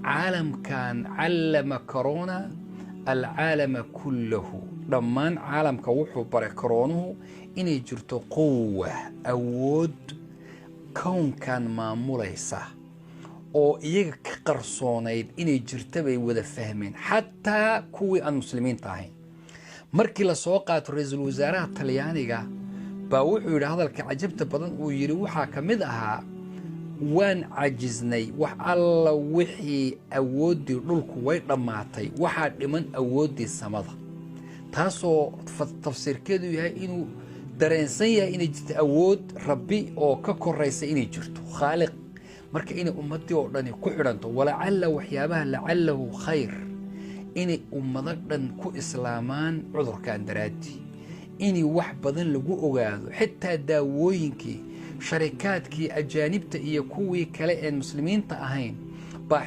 عالم كان علم كورونا العالم كله ضمان عالم كوحو بري كورونه إني جرتو قوة أود كون كان ماموليسا oo iyaga ka qarsoonayd inay jirto bay wada fahmeen xataa kuwii aan muslimiinta ahayn markii la soo qaato ra'iisul wasaaraha Talyaaniga baa wuxuu yiri hadalka cajabta badan uu yiri waxa kamid ahaa waan cajiznay wax alla wixii awoodii dhulku way dhamaatay waxa dhiman awoodii samada taasoo tafsiirkeedu yahay inuu dareensan yahay inay jirto awood rabbi oo ka koraysa inay jirto khaaliq marka inay ummadii oo dhan ku xiranto walacalla waxyaabaha lacallahu khayr inay ummado dhan ku islaamaan cudurkan daraadi inay wax badan lagu ogaado xitaa daawooyinkii sharikaadkii ajaanibta iyo kuwii kale ee muslimiinta ahayn baa